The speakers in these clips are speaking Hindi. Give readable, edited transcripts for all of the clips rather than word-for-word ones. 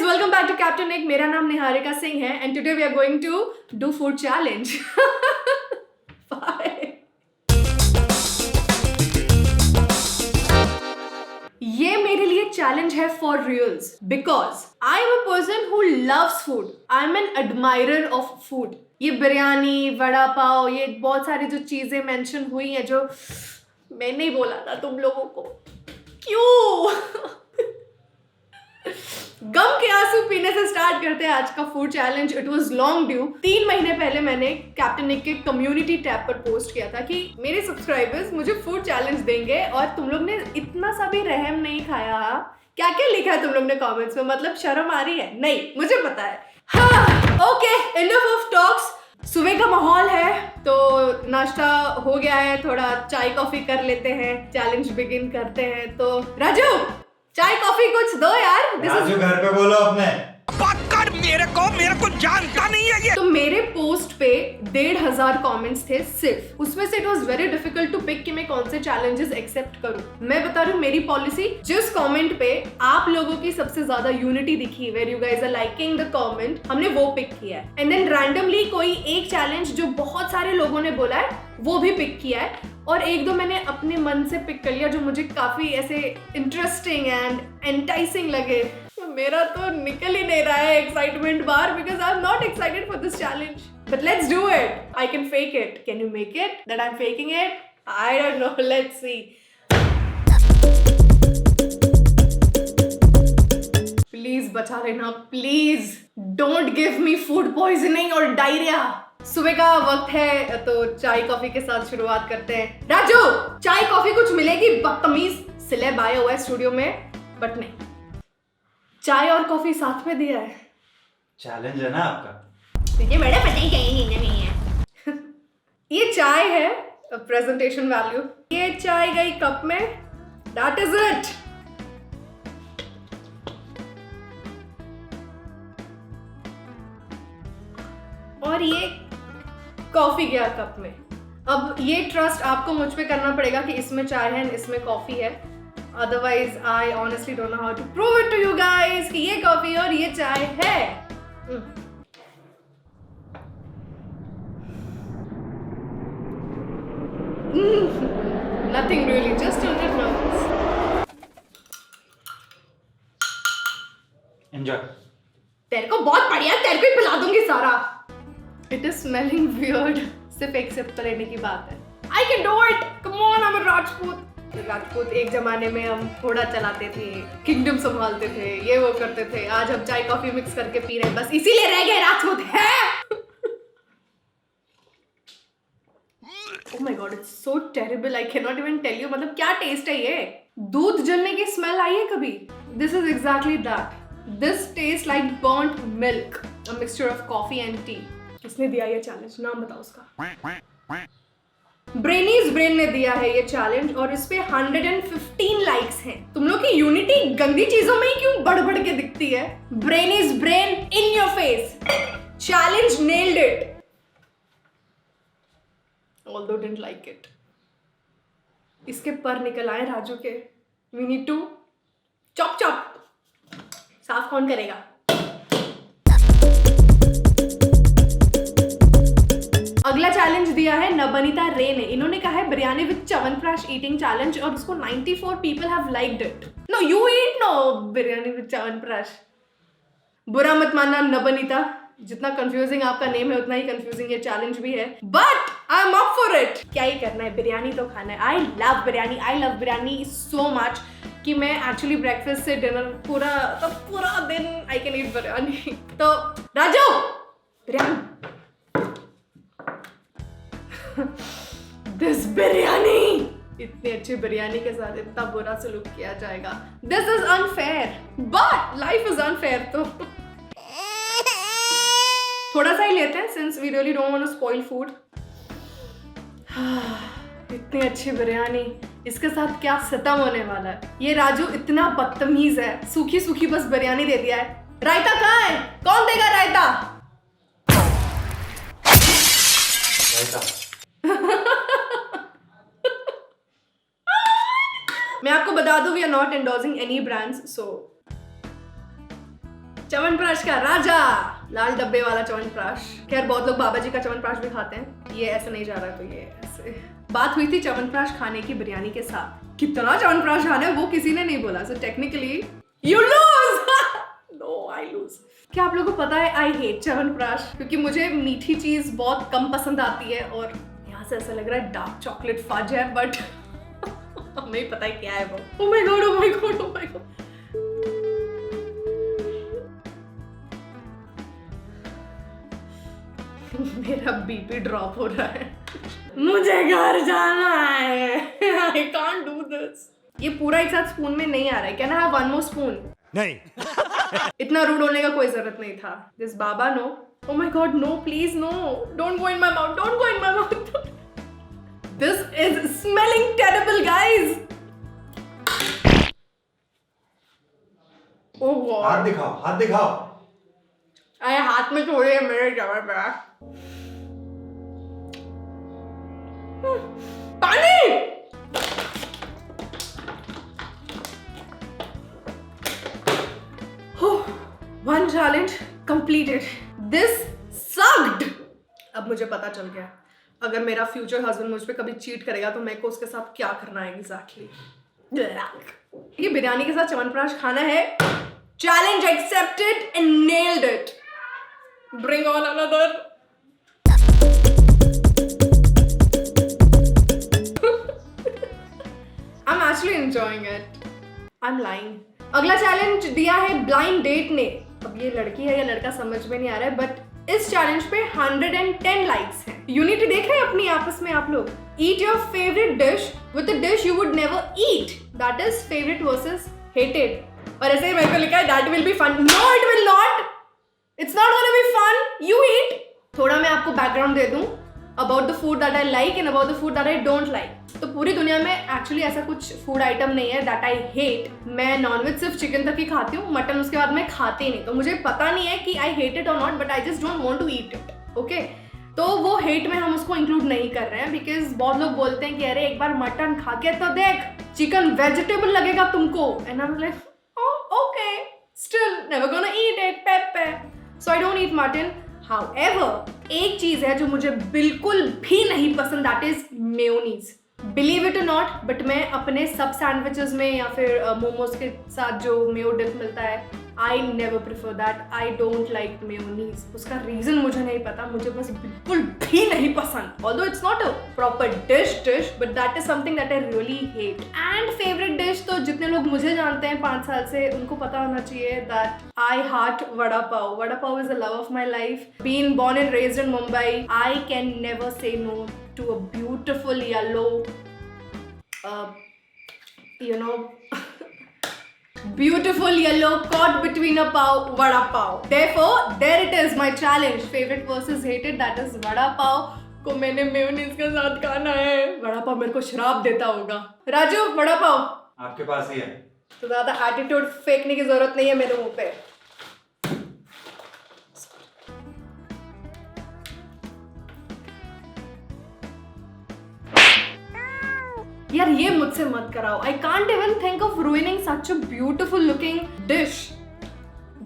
welcome back to Captain Nick. मेरा नाम निहारिका सिंह है and today we are going to do food challenge. Bye. ये मेरे लिए चैलेंज है for reals because I am a person who loves food. I am an admirer of food. ये बिरयानी, वड़ा पाव, ये बहुत सारी जो चीजें मेंशन हुई हैं जो मैं नहीं बोला था तुम लोगों को. क्यों? गम के आंसू पीने से स्टार्ट करते हैं आज का food challenge. It was long due. 3 महीने पहले मैंने कैप्टन निक के कम्युनिटी टैब पर पोस्ट किया था कि मेरे सब्सक्राइबर्स मुझे फूड चैलेंज देंगे और तुम लोग ने इतना सा भी रहम नहीं खाया. क्या क्या लिखा है तुम लोग ने कमेंट्स में? मतलब शर्म आ रही है? नहीं, मुझे पता है. हाँ, ओके, इनफ ऑफ टॉक्स. सुबह का माहौल है तो नाश्ता हो गया है, थोड़ा चाय कॉफी कर लेते हैं, चैलेंज बिगिन करते हैं. तो राजू, चाय कॉफी कुछ दो यार. राजू घर पे बोलो अपने. पकड़ मेरे को जानता नहीं है ये. तो मेरे पोस्ट पे 1,500 कमेंट्स थे सिर्फ. उसमें से it was very difficult to pick कि मैं कौन से चैलेंजेस एक्सेप्ट करूं. मैं बता रही हूँ मेरी पॉलिसी. जिस कमेंट पे आप लोगों की सबसे ज्यादा यूनिटी दिखी, where you guys are liking the comment, हमने वो पिक किया है. एंड देन रैंडमली कोई एक चैलेंज जो बहुत सारे लोगों ने बोला है वो भी पिक किया है. और एक दो मैंने अपने मन से पिक कर लिया जो मुझे काफी ऐसे इंटरेस्टिंग एंड एंटाइसिंग लगे. मेरा तो निकल ही नहीं रहा है एक्साइटमेंट बाहर because I am not excited for this challenge. But let's do it. I can fake it. Can you make it that I am faking it? I don't no. Let's see. Please बचा लेना, please. Don't give me food poisoning और डायरिया. सुबह का वक्त है तो चाय कॉफी के साथ शुरुआत करते हैं. राजू, चाय कॉफी कुछ मिलेगी? बदतमीज. सिलेब आया हुआ है स्टूडियो में बट नहीं, चाय और कॉफी साथ में दिया है. चैलेंज है ना आपका. ये बड़े पता ही कहीं नहीं है. ये चाय है, प्रेजेंटेशन वैल्यू. ये चाय गई कप में. That is it. और ये कॉफी गया कप में. अब ये ट्रस्ट आपको मुझ पे करना पड़ेगा कि इसमें चाय है, इसमें कॉफी है. Otherwise I honestly don't know how to prove it to you guys कि ये कॉफी और ये चाय है. Nothing really, just a little nervous. Enjoy. तेरे को बहुत बढ़िया, तेरे को ही पिला दूंगी सारा. It is smelling weird. सिर्फ एक्सेप्ट लेने की बात है. I can do it. Come on, I'm a Rajput. एक जमाने में हम घोड़ा चलाते थे, किंगडम संभालते थे, ये वो करते थे. आज हम चाय कॉफी मिक्स करके पी रहे हैं, बस इसीलिए रह गए राजपूत है. Oh my God, it's so terrible. I cannot even tell you. मतलब क्या टेस्ट है ये? दूध जलने की स्मेल आई है कभी? This is exactly that. This tastes like burnt milk, a mixture of coffee and tea. किसने दिया ये चैलेंज? नाम बताओ उसका. ब्रेनीज ब्रेन ने दिया है ये चैलेंज और इस पे 115 लाइक्स हैं. तुम लोग की यूनिटी गंदी चीजों में ही क्यों बढ़ बढ़ के दिखती है? Brainies brain in your face. Challenge nailed it. Although didn't like it. इसके पर निकल आए राजू के. We need to chop chop. साफ कौन करेगा? अगला चैलेंज दिया है नबनीता रे ने. इन्होंने कहा है biryani with chyawanprash eating challenge और उसको 94 people have liked it. No, you eat no biryani with chyawanprash. बुरा मत मानना नबनीता, जितना कंफ्यूजिंग आपका नेम है उतना ही कंफ्यूजिंग ये चैलेंज भी है. But I am up for it. क्या ही करना है, बिरयानी तो खाना है. I love biryani. I love biryani so much कि मैं एक्चुअली ब्रेकफास्ट से डिनर पूरा दिन आई कैन ईट बिरयानी. तो राजू, बिरयानी. दिस बिरयानी, इतनी अच्छी बिरयानी के साथ इतना बुरा सलूक किया जाएगा. This is unfair but life is unfair. तो थोड़ा सा ही लेते हैं since we really don't want to spoil food. इतनी अच्छी बिरयानी, इसके साथ क्या सितम होने वाला है. ये राजू इतना बदतमीज है, सूखी सूखी बस बिरयानी दे दिया है. रायता कहाँ है? कौन देगा रायता? मैं आपको बता दूं we are not endorsing any brands. So chyawanprash का राजा, लाल डब्बे वाला च्यवनप्राश। खैर बहुत लोग बाबा जी का च्यवनप्राश भी खाते हैं, ये ऐसे नहीं जा रहा तो ये ऐसे। बात हुई थी च्यवनप्राश खाने की बिरयानी के साथ। कितना च्यवनप्राश खाना है वो किसी ने नहीं बोला, so technically you lose. No I lose. क्या आप लोगों को पता है आई हेट च्यवनप्राश, क्योंकि मुझे मीठी चीज बहुत कम पसंद आती है और यहाँ से ऐसा लग रहा है डार्क चॉकलेट फज है, बट हमें ही पता है क्या है वो। Oh my God, oh my God, oh my God. मेरा बीपी ड्रॉप हो रहा है। मुझे घर जाना है। I can't do this. ये पूरा एक साथ स्पून में नहीं आ रहा है। Can I have one more spoon? नहीं। इतना रूड होने का कोई जरूरत नहीं था। This Baba no. Oh my God, no, please no. Don't go in my mouth. Don't go in my mouth. This is smelling terrible, guys. Oh God. हाथ दिखाओ, हाथ दिखाओ। अरे हाथ में थोड़े है मेरे च्यवनप्राश। पानी। One challenge completed. This sucked. अब मुझे पता चल गया अगर मेरा फ्यूचर हस्बैंड मुझ पे कभी चीट करेगा तो मेरे को उसके साथ क्या करना है एग्जैक्टली। ये बिरयानी के साथ च्यवनप्राश खाना है। Challenge accepted and nailed it. Bring on another. I'm actually enjoying it. I'm lying. अगला चैलेंज दिया है ब्लाइंड डेट ने। अब ये लड़की है या लड़का समझ में नहीं आ रहा है, बट इस चैलेंज पे 110 लाइक्स हैं। यूनिटी देख रहे हैं अपनी आपस में आप लोग। Eat your favorite dish with a dish you would never eat. That is favorite versus hated. और ऐसे ही मेरे को लिखा है that will be fun. No, it will not. It's not gonna be fun. You eat. थोड़ा मैं आपको बैकग्राउंड दे दूं about the food that I like and about the food that I don't like. तो पूरी दुनिया में एक्चुअली ऐसा कुछ फूड आइटम नहीं है that I hate. मैं नॉनवेज सिर्फ चिकन तक ही खाती हूँ, मटन उसके बाद मैं खाती ही नहीं। तो मुझे पता नहीं है कि I hate it or not, but I just don't want to eat it. Okay? तो वो हेट में हम उसको इंक्लूड नहीं कर रहे हैं बिकॉज बहुत लोग बोलते हैं कि अरे एक बार मटन खा के तो देख, चिकन वेजिटेबल लगेगा तुमको। And I am like okay, still never gonna eat it, पेपे। So I don't eat mutton. However एक चीज है जो मुझे बिल्कुल भी नहीं पसंद, that is mayonnaise. Believe it और नॉट, बट मैं अपने सब सैंडविचेस में या फिर मोमोज के साथ जो मेयो डिप मिलता है, I never prefer that. I don't like mayonnaise. उसका रीजन मुझे नहीं पता, मुझे बस बिल्कुल भी नहीं पसंद। Although it's not a proper dish but that is something that I really hate. And favourite dish तो जितने लोग मुझे जानते हैं 5 साल से, उनको पता होना चाहिए that I heart vada pav. Vada pav is the love of my life. Being born and raised in Mumbai, I can never say no to a beautiful yellow, beautiful yellow caught between a pav, vada pav. Therefore, there it is, my challenge. Favorite versus hated, that is vada pav को मैंने मेयोनीज के साथ खाना है। वड़ा पाव मेरे को श्राप देता होगा। राजू, वड़ा पाव आपके पास ही है। तो ज्यादा एटीट्यूड फेंकने की जरूरत नहीं है मेरे मुंह पे। यार ये मुझसे मत कराओ। I can't even think of ruining such a beautiful looking dish.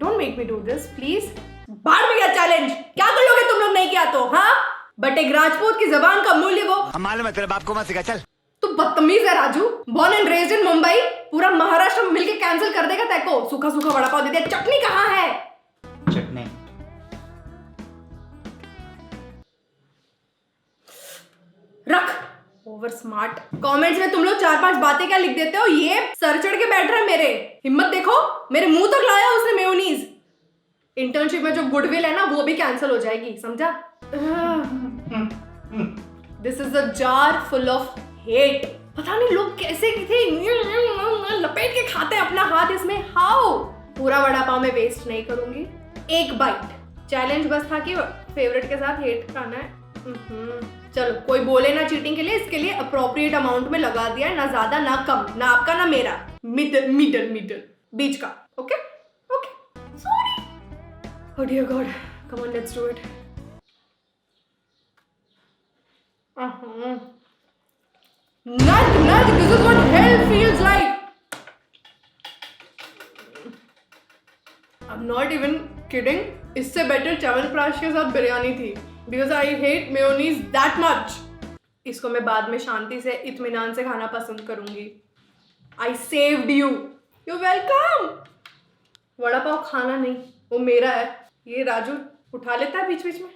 Don't make me do this, please. बाहर में गया चैलेंज। क्या कर लोगे तुम लोग नहीं किया तो? हाँ, बट एक राजपूत की जबान का मूल्य वो मालूम है तेरे बाप को मत सिखा। चल तू बदतमीज है Raju. Born and raised in Mumbai, पूरा महाराष्ट्र मिलके कैंसिल कर देगा तेरे को। सूखा सूखा वड़ा पाव दे दिया। चटनी कहाँ है? चटनी रख। Over smart. कमेंट्स में तुम लोग 4-5 बातें क्या लिख देते हो? ये सर चढ़ के बैठ रहा है मेरे। हिम्मत देखो, मेरे मुंह तक लाया उसने मेयोनीज। इंटर्नशिप में जो गुडविल है ना, वो भी कैंसिल हो जाएगी, समझा? This is a jar full of hate. पता नहीं लोग कैसे थे लपेट के खाते हैं अपना हाथ इसमें। हाउ? पूरा वड़ा पाव में वेस्ट नहीं करूंगी। एक बाइट। चैलेंज बस था कि फेवरेट के साथ हेट खाना है। चलो कोई बोले ना चीटिंग के लिए, इसके लिए अप्रोप्रिएट अमाउंट में लगा दिया, ना ज्यादा ना कम, ना आपका ना मेरा, मिडल बीच का। Okay okay sorry. Oh dear God, come on let's do it. Nudge, this is what hell feels like. अब नॉट इवन किडिंग, इससे बेटर च्यवनप्राश के साथ बिरयानी थी, because I hate mayonnaise that much. इसको मैं बाद में शांति से इत्मीनान से खाना पसंद करूंगी। I saved you, you welcome. Vada pav खाना नहीं, वो मेरा है। ये राजू उठा लेता है बीच बीच में।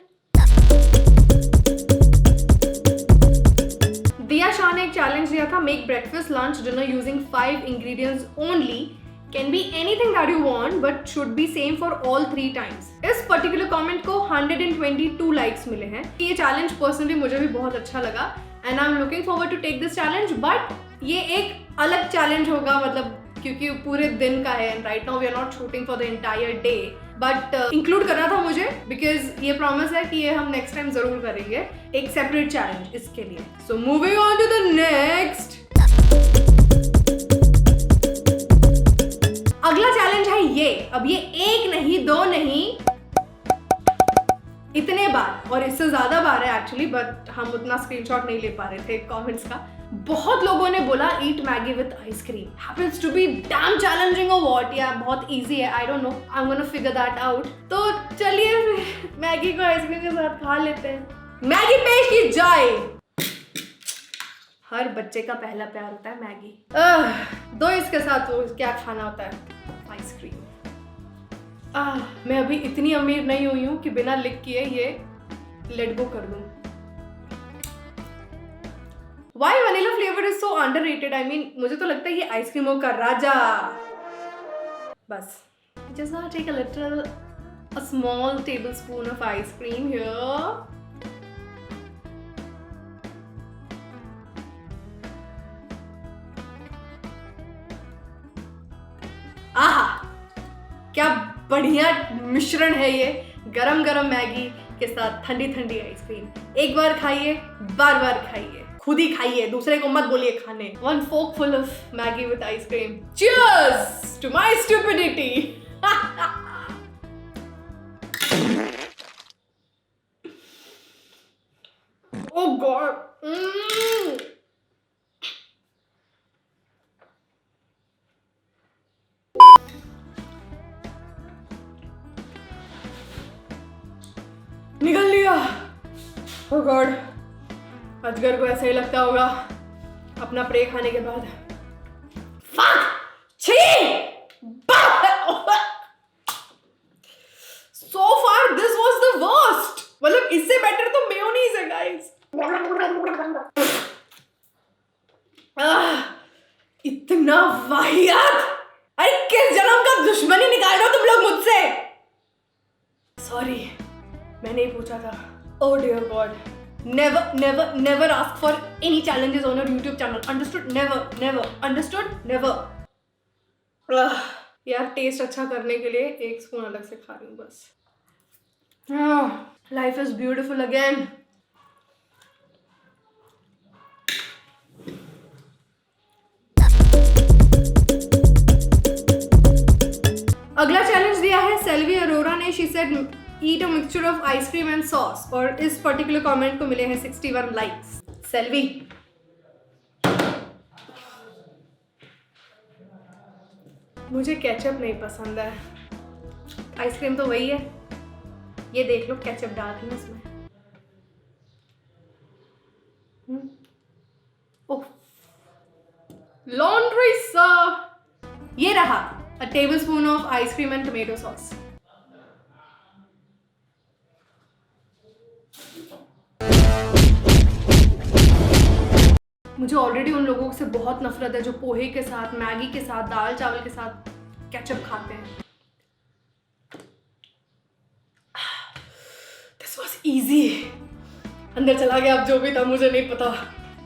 दिया शाह ने एक चैलेंज दिया था, make breakfast lunch dinner using 5 ingredients only, can be anything that you want but should be same for all 3 times. इस पर्टिकुलर कमेंट को 122 लाइक्स मिले हैं। ये चैलेंज पर्सनली मुझे भी बहुत अच्छा लगा and I am looking forward to take this challenge, but ये एक अलग चैलेंज होगा, मतलब क्योंकि पूरे दिन का है and right now we are not shooting for the entire day, but include करना था मुझे बिकॉज ये प्रॉमिस है कि ये हम नेक्स्ट टाइम जरूर करेंगे, एक सेपरेट चैलेंज इसके लिए। So moving on to the next. अगला चैलेंज है ये। अब ये 1 नहीं 2 नहीं, इतने बार और इससे ज्यादा बार है एक्चुअली, बट हम उतना स्क्रीनशॉट नहीं ले पा रहे थे कमेंट्स का। बहुत लोगों ने बोला eat Maggi with ice cream. Happens to be damn challenging और व्हाट, या बहुत इजी है, I don't know, I am gonna figure that out. तो चलिए मैगी को आइसक्रीम के साथ खा लेते हैं। मैगी पेश की जाए। हर बच्चे का पहला प्यार होता है मैगी। दो इसके साथ वो क्या खाना होता है, आइसक्रीम। मैं अभी इतनी अमीर नहीं हुई हूं कि बिना लिख किए ये लेट गो कर दूं। Why vanilla flavor is so underrated? I mean, मुझे तो लगता है ये आइसक्रीमों का राजा। बस just gonna take a small tablespoon of ice cream here. आहा, क्या बढ़िया मिश्रण है ये, गरम गरम मैगी के साथ ठंडी ठंडी आइसक्रीम। एक बार खाइए, बार बार खाइए, खुद ही खाइए, दूसरे को मत बोलिए खाने। 1 fork full of Maggi with ice cream. Cheers to my stupidity. Oh God. निकल लिया। Oh God. अजगर को ऐसा ही लगता होगा अपना प्रे खाने के बाद। Fuck! छी! So far this was the worst. मतलब इससे बेटर तो मेयोनीज है गाइस। इतना वाहियात। अरे किस जन्म का दुश्मनी निकाल रहे हो तुम लोग मुझसे? सॉरी, मैंने ही पूछा था। Oh dear God. Never ask for any challenges on your YouTube channel. Understood? Never. Understood? Never. यार टेस्ट अच्छा करने के लिए 1 स्पून अलग से खा रही हूँ बस। Life is beautiful again. अगला चैलेंज दिया है सेल्वी अरोरा ने। She said eat a mixture of ice cream and sauce, और इस पर्टिकुलर कमेंट को मिले हैं 61 लाइक्स। सेल्वी, मुझे केचप नहीं पसंद है, आइसक्रीम तो वही है, ये देख लो केचप डाल दी इसमें। ओह, लॉन्ड्री सर। ये रहा a tablespoon of ice cream and tomato sauce. मुझे ऑलरेडी उन लोगों से बहुत नफरत है जो पोहे के साथ, मैगी के साथ, दाल चावल के साथ केचप खाते हैं। This was easy. अंदर चला गया, अब जो भी था मुझे नहीं पता,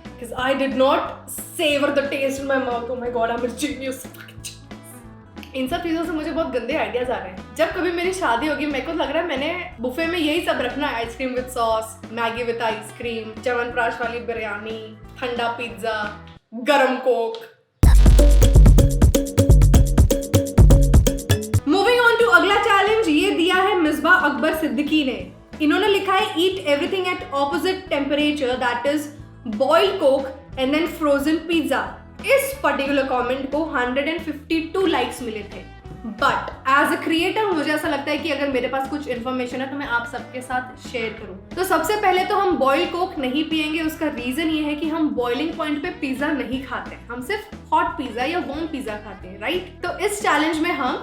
because I did not savor the taste in my mouth. Oh my God, I'm a genius. इन सब चीज़ों से मुझे बहुत गंदे आइडियाज आ रहे हैं। जब कभी मेरी शादी होगी, मेरे को लग रहा है मैंने बुफे में यही सब रखना है, ice cream with sauce, Maggi with ice cream, chyawanprash वाली बिरयानी, ठंडा पिज्जा, गरम कोक। मूविंग ऑन टू अगला चैलेंज, ये दिया है मिसबा अकबर सिद्दीकी ने। इन्होंने लिखा है eat everything at opposite temperature, that is boiled Coke and then frozen pizza. इस पर्टिकुलर कमेंट को 152 लाइक्स मिले थे। बट एज अ क्रिएटर मुझे ऐसा लगता है कि अगर मेरे पास कुछ इन्फॉर्मेशन है तो मैं आप सबके साथ शेयर करूं। तो सबसे पहले तो हम बॉइल कोक नहीं पियेंगे। उसका रीजन ये है कि हम बॉइलिंग पॉइंट पे पिज्जा नहीं खाते, हम सिर्फ हॉट पिज्जा या वार्म पिज्जा खाते हैं, राइट। तो इस चैलेंज में हम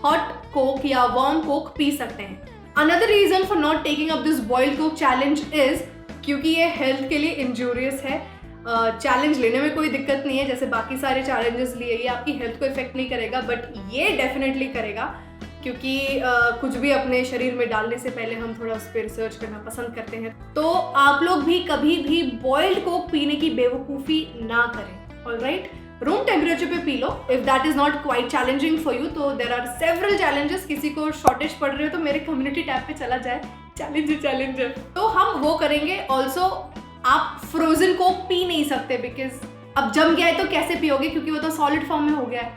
हॉट कोक या वार्म कोक पी सकते हैं। Another reason for not taking up this boiled Coke challenge is क्योंकि ये हेल्थ के लिए इंजूरियस है। चैलेंज लेने में कोई दिक्कत नहीं है, जैसे बाकी सारे चैलेंजेस लिए ये आपकी हेल्थ को इफेक्ट नहीं करेगा, बट ये डेफिनेटली करेगा क्योंकि कुछ भी अपने शरीर में डालने से पहले हम थोड़ा उस पर रिसर्च करना पसंद करते हैं। तो आप लोग भी कभी भी बॉइल्ड कोक पीने की बेवकूफ़ी ना करें, ऑलराइट। रूम टेम्परेचर पे P low if that is not quite challenging for you. तो देर आर सेवरल चैलेंजेस। किसी को शॉर्टेज पड़ रही हो तो मेरे कम्युनिटी टैब पे चला जाए, चैलेंज तो हम वो करेंगे। ऑल्सो आप फ्रोजन कोक पी नहीं सकते बिकॉज अब जम गया है तो कैसे पियोगे, क्योंकि वो तो सॉलिड फॉर्म में हो गया है।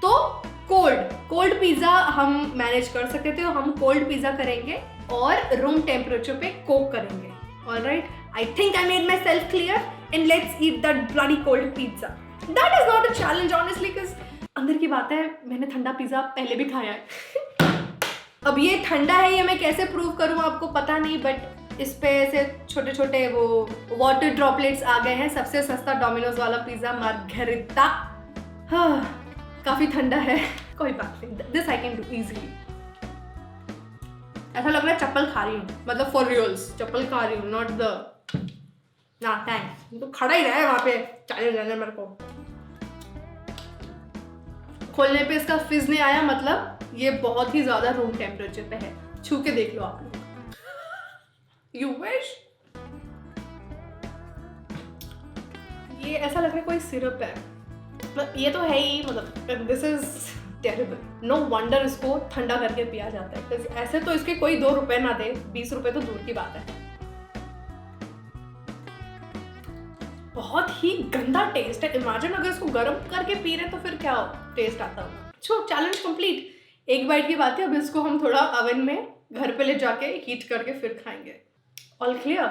तो कोल्ड पिज्जा हम मैनेज कर सकते थे, तो हम कोल्ड पिज्जा करेंगे और रूम टेम्परेचर पे कोक करेंगे, alright. I think I made my self clear and let's eat that bloody cold pizza. That is not a challenge honestly, because अंदर की बात है मैंने ठंडा पिज्जा पहले भी खाया है। अब ये ठंडा है ये मैं कैसे प्रूव करूँ आपको पता नहीं, बट इस पे ऐसे छोटे छोटे वो वाटर ड्रॉपलेट्स आ गए हैं। सबसे सस्ता डोमिनोज वाला पिज्जा मार्गरिटा। हाँ, काफी ठंडा है, कोई बात नहीं, this I can do easily. ऐसा लग रहा है चप्पल खा रही हूँ, मतलब फॉर रियल्स चप्पल खा रही हूँ, नॉट द ना थैंक्स। तो खड़ा ही रहा है वहां पे, चले रहने मेरे को। खोलने पे इसका फिज नहीं आया, मतलब ये बहुत ही ज्यादा रूम टेम्परेचर पे है। छू के देख लो आप लोग। You wish? ये ऐसा लग रहा है कोई सिरप है, मतलब ये तो है ही, मतलब this is terrible. No wonder इसको ठंडा करके पिया जाता है। ऐसे तो इसके कोई 2 रुपए ना दे, 20 रुपए तो दूर की बात है। बहुत ही गंदा टेस्ट है। इमेजिन अगर इसको गर्म करके पी रहे तो फिर क्या टेस्ट आता होगा। छो, चैलेंज कंप्लीट। एक बाइट की बात है, अब इसको हम थोड़ा ओवन में घर पे ले जाके हीट करके फिर खाएंगे। All clear?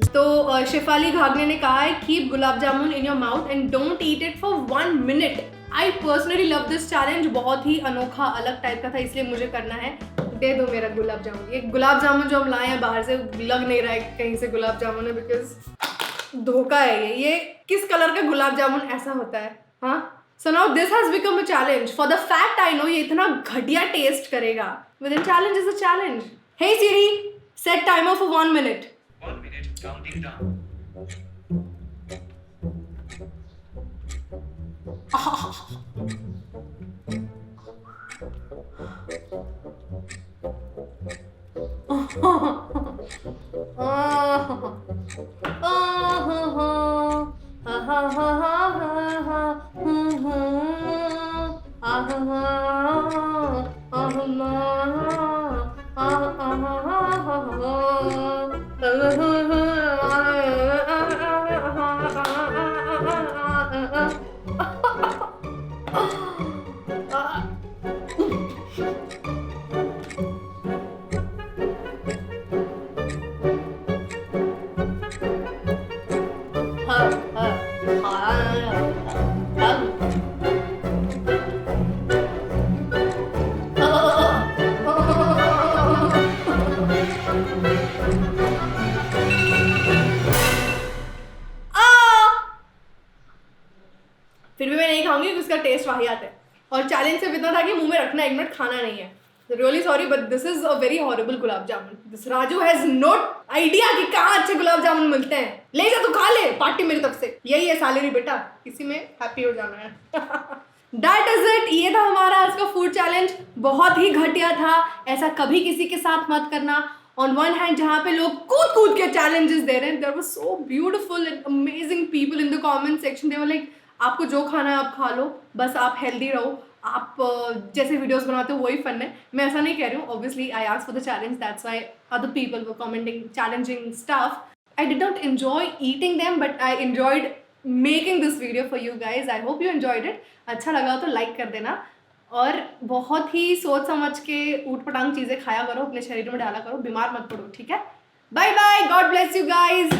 तो शेफाली घागने ने कहा है keep gulab jamun in your mouth and don't eat it for 1 minute. I personally love this challenge. बहुत ही अनोखा अलग टाइप का था, इसलिए मुझे करना है। दे दो मेरा गुलाब जामुन। ये गुलाब जामुन जो हम लाए हैं बाहर से, लग नहीं रहा है कहीं से गुलाब जामुन है, बिकॉज धोखा है ये किस कलर का गुलाब जामुन ऐसा होता है। हाँ, so now this has become a challenge for the fact I know ये इतना घटिया टेस्ट करेगा, but then challenge is a challenge. Hey Siri, set timer for 1 minute. 1 minute counting down. फिर भी मैं नहीं खाऊंगी क्योंकि उसका टेस्ट वाहियात है। और चैलेंज सिर्फ इतना था कि मुंह में रखना, 1 मिनट खाना नहीं है। Really sorry but this is a very horrible gulab jamun. This Raju has note idea कि कहाँ अच्छे गुलाब जामुन मिलते हैं। ले जा, तू खा ले, पार्टी मेरी तरफ से। यही है सैलरी बेटा, इसी में हैप्पी हो जाना है। That is it. ये था हमारा आज का फूड चैलेंज। बहुत ही घटिया था, ऐसा कभी किसी के साथ मत करना। ऑन वन हैंड जहाँ पे लोग कूद कूद के चैलेंजेस दे रहे हैं, there were so beautiful and amazing people in the comment section. They were like आपको जो खाना है आप खा लो, बस आप हेल्दी रहो। आप जैसे वीडियोस बनाते हो वही फन है। मैं ऐसा नहीं कह रही हूँ, obviously I asked for the challenge, that's why other people were commenting challenging stuff. I did not enjoy eating them but I enjoyed making this video for you guys. I hope you enjoyed it. अच्छा लगा तो लाइक कर देना और बहुत ही सोच समझ के ऊट पटांग चीज़ें खाया करो, अपने शरीर में डाला करो, बीमार मत पड़ो, ठीक है। Bye bye, God bless you guys.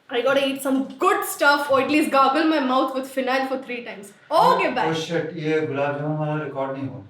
I gotta eat some good stuff or at least gargle my mouth with phenyl for 3 times. Okay, bye. Oh shit, ये गुलाब जामुन वाला रिकॉर्ड नहीं हुआ